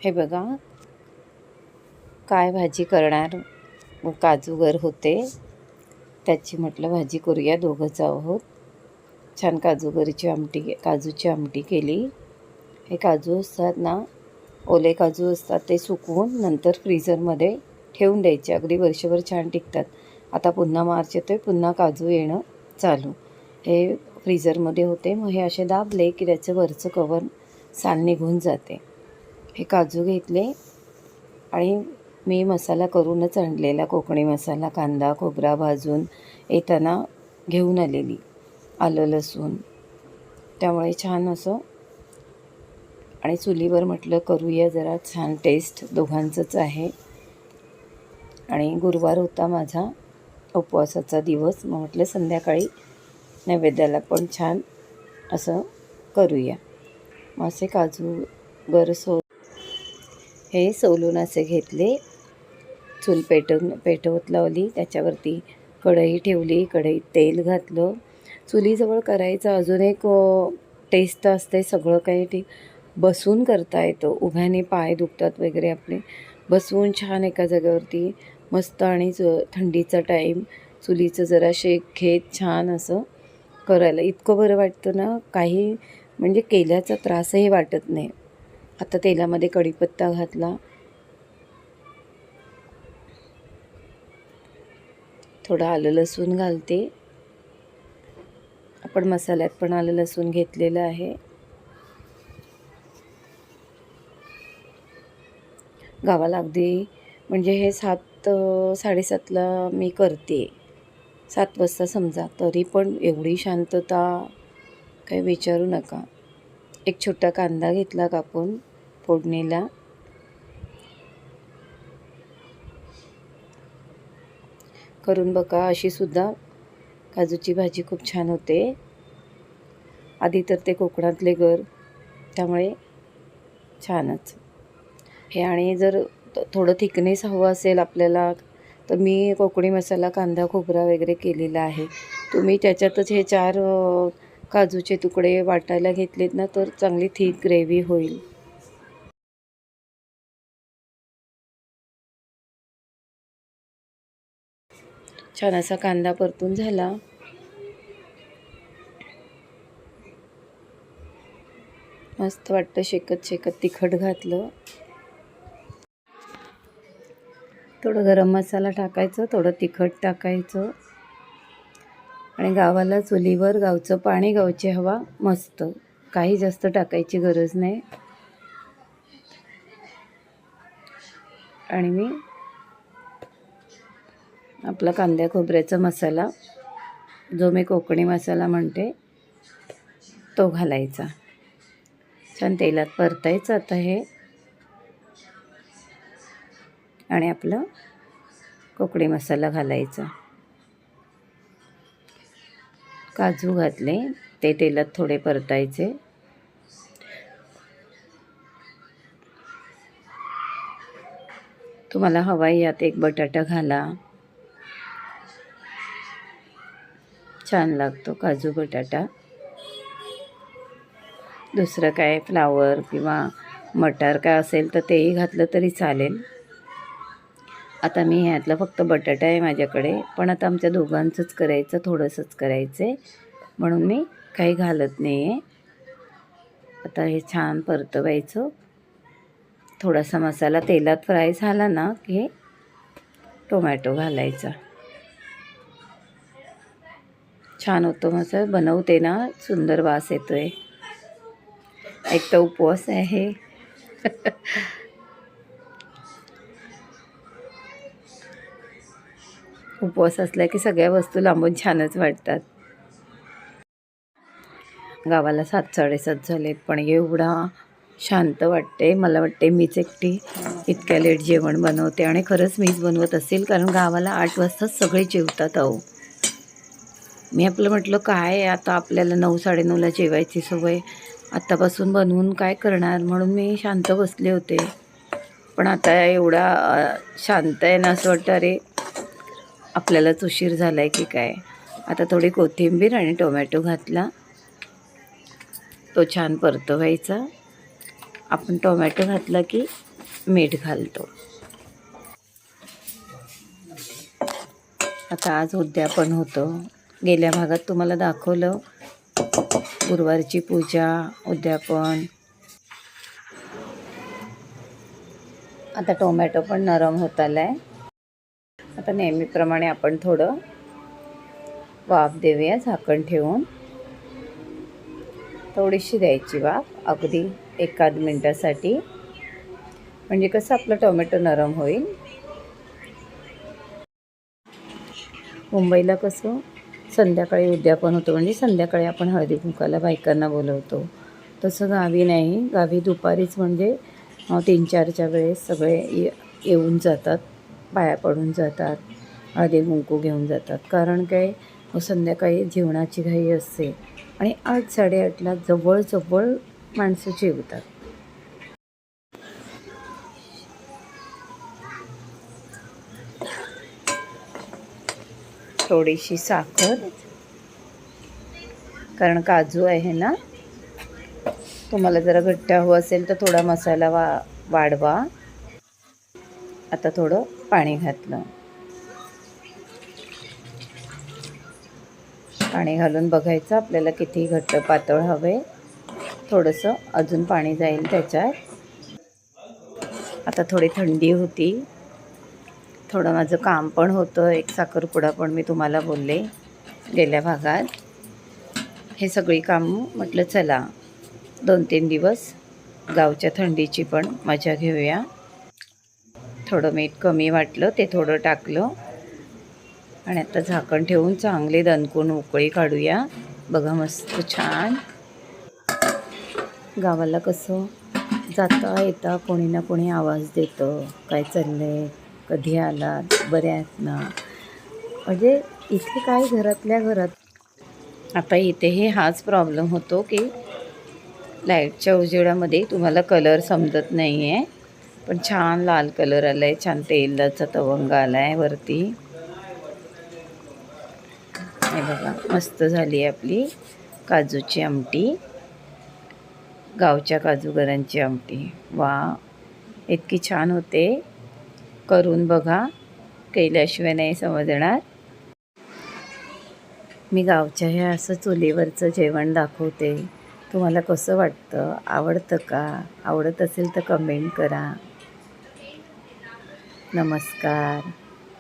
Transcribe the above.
हे बघा काय भाजी करणार, काजूगर होते त्याची म्हटलं भाजी करूया, दोघंच आहोत. छान काजूची आमटी केली. हे काजू असतात ना, ओले काजू असतात, ते सुकवून नंतर फ्रीझरमध्ये ठेवून द्यायचे, अगदी वर्षभर छान टिकतात. आता पुन्हा मार्च येतोय, पुन्हा काजू येणं चालू. हे फ्रीझरमध्ये होते, मग हे असे दाबले की त्याचं वरचं कवर साल निघून जाते. हे काजू घेतले आणि मी मसाला करूनच आणलेला, कोकणी मसाला, कांदा खोबरा भाजून येताना घेऊन आलेली, आलं लसूण, त्यामुळे छान असं. आणि चुलीवर म्हटलं करूया जरा छान, टेस्ट दोघांचंच आहे. आणि गुरुवार होता माझा उपवासाचा दिवस, मग म्हटलं संध्याकाळी नैवेद्याला पण छान असं करूया. मग असे काजू हे सोलून असे घेतले, चूल पेटवत लावली, त्याच्यावरती कढई ठेवली, कढईत तेल घातलं. चुलीजवळ करायचं अजून एक टेस्ट असते, सगळं काही बसून करता येतं, उभ्याने पाय दुखतात वगैरे आपले, बसून छान एका जागेवरती मस्त. आणि थंडीचा टाईम, चुलीचं जरा शेक घेत छान असं करायला इतकं बरं वाटतं ना, काही म्हणजे केल्याचा त्रासही वाटत नाही. आता तेलामध्ये कढीपत्ता घातला, थोडं आलं लसूण घालते. आपण मसाल्यात पण आलं लसूण घेतलेलं आहे. गावाला अगदी म्हणजे हे 7:30ला मी करते, 7 वाजता समजा, तरी पण एवढी शांतता काही विचारू नका. एक छोटा कांदा घेतला कापून फोडणीला, करून बघा, अशी सुद्धा काजूची भाजी खूप छान होते. आधी तर ते कोकणातले घर, त्यामुळे छानच हे. आणि जर थोडं थिकनेस हवं असेल आपल्याला, तर मी कोकणी मसाला, कांदा खोबरा वगैरे केलेला आहे. तुम्ही त्याच्यातच हे 4 काजूचे तुकडे वाटायला घेतलेत ना, तर चांगली थिक ग्रेव्ही होईल. छान असा कांदा परतून झाला. मस्त वाटतं शेकत तिखट घातलं. थोडं गरम मसाला टाकायचं, थोडं तिखट टाकायचं. आणि गावाला चुलीवर गावचं पाणी, गावची हवा, मस्त. काही जास्त टाकायची गरज नाही. आणि मी आपला कांद्या खोबऱ्याचा मसाला, जो मी कोकणी मसाला म्हणते, तो घालायचा. छान तेलात परतायचं आता हे. आणि आपलं कोकणी मसाला घालायचा. काजू घातले, ते तेलात थोडे परतायचे. तुम्हाला हवा यात एक बटाटा घाला, छान लागतो काजू बटाटा. दुसरं काय फ्लावर किंवा मटार काय असेल तर तेही घातलं तरी चालेल. आता मी ह्यातलं फक्त बटाटा आहे माझ्याकडे, पण आता आमच्या दोघांचंच करायचं, थोडंसंच करायचं आहे, म्हणून मी काही घालत नाही आहे. आता हे छान परतवायचं. थोडासा मसाला तेलात फ्राय झाला ना की टोमॅटो घालायचा. छान होतो मसाला, बनवते ना सुंदर वास येतोय. एक तर उपवास आहे. उपवास असला की सगळ्या वस्तू लांबून छानच वाटतात. गावाला 7:30 झालेत, पण एवढा शांत वाटते. मला वाटते मीच एकटी इतक्या लेट जेवण बनवते, आणि खरंच मीच बनवत असेल, कारण गावाला 8 वाजताच सगळे जेवतात. अहो, मी आपलं म्हटलं काय आता आपल्याला 9-9:30ला जेवायची सवय, आत्तापासून बनवून काय करणार, म्हणून मी शांत बसले होते. पण आता एवढा शांत आहे ना, असं वाटतं अरे आपल्यालाच उशीर झाला आहे की काय. आता थोडी कोथिंबीर आणि टोमॅटो घातला, तो छान परतवायचा. आपण टोमॅटो घातला की मीठ घालतो. आता आज उद्यापन होतं. गेल्या भागात तुम्हाला दाखवलं गुरुवारची पूजा, उद्यापन. आता टोमॅटो पण नरम होत आला आहे. आता नेहमीप्रमाणे आपण थोडं वाफ देऊया झाकण ठेवून. थोडीशी द्यायची वाफ, अगदी 1-1 मिनटासाठी, म्हणजे कसं आपलं टोमॅटो नरम होईल. मुंबईला कसं संध्याकाळी उद्यापन होतं, म्हणजे संध्याकाळी आपण हळदी कुंकाला बायकांना बोलवतो. तसं गावी नाही. गावी दुपारीच म्हणजे 3-4च्या वेळेस सगळे येऊन जातात, पाया पडून जातात, हळदी कुंकू घेऊन जातात. कारण काय, संध्याकाळी जेवणाची घाई असते आणि 8-8:30ला जवळ माणसं जेवतात. थोडीशी साखर, कारण काजू आहे ना. तुम्हाला जरा घट्ट हवं असेल तर थोडा मसाला वाढवा. आता थोडं पाणी घातलं. पाणी घालून बघायचं आपल्याला किती घट्ट पातळ हवे. थोडंसं अजून पाणी जाईल त्याच्यात. आता थोडी थंडी होती, थोडं माझं काम पण होतं. एक साखरपुडा पण मी तुम्हाला बोलले गेल्या भागात. हे सगळी कामं म्हटलं चला 2-3 दिवस गावच्या थंडीची पण मजा घेऊया. थोडं मीठ कमी वाटलं, ते थोडं टाकलं आणि आता झाकण ठेवून चांगले दणकून उकळी काढूया. बघा मस्त छान. गावाला कसं जाता येता कोणी ना कोणी आवाज देतं, काय चाललंय, कधी आलात, बरे आहेत ना. म्हणजे इथे काय घरातल्या घरात. आता इथेही हाच प्रॉब्लेम होतो की लाईटच्या उजेडामध्ये तुम्हाला कलर समजत नाही आहे. पण छान लाल कलर आला आहे, छान तेलाचा तवंग आला आहे वरती. हे बघा मस्त झाली आहे आपली काजूची आमटी, गावच्या काजूगरांची आमटी. वा, इतकी छान होते. करून बघा, केल्याशिवाय नाही समजणार. मी गावच्या हे असं चुलीवरचं जेवण दाखवते. तुम्हाला कसं वाटतं, आवडतं का? आवडत असेल तर कमेंट करा. नमस्कार.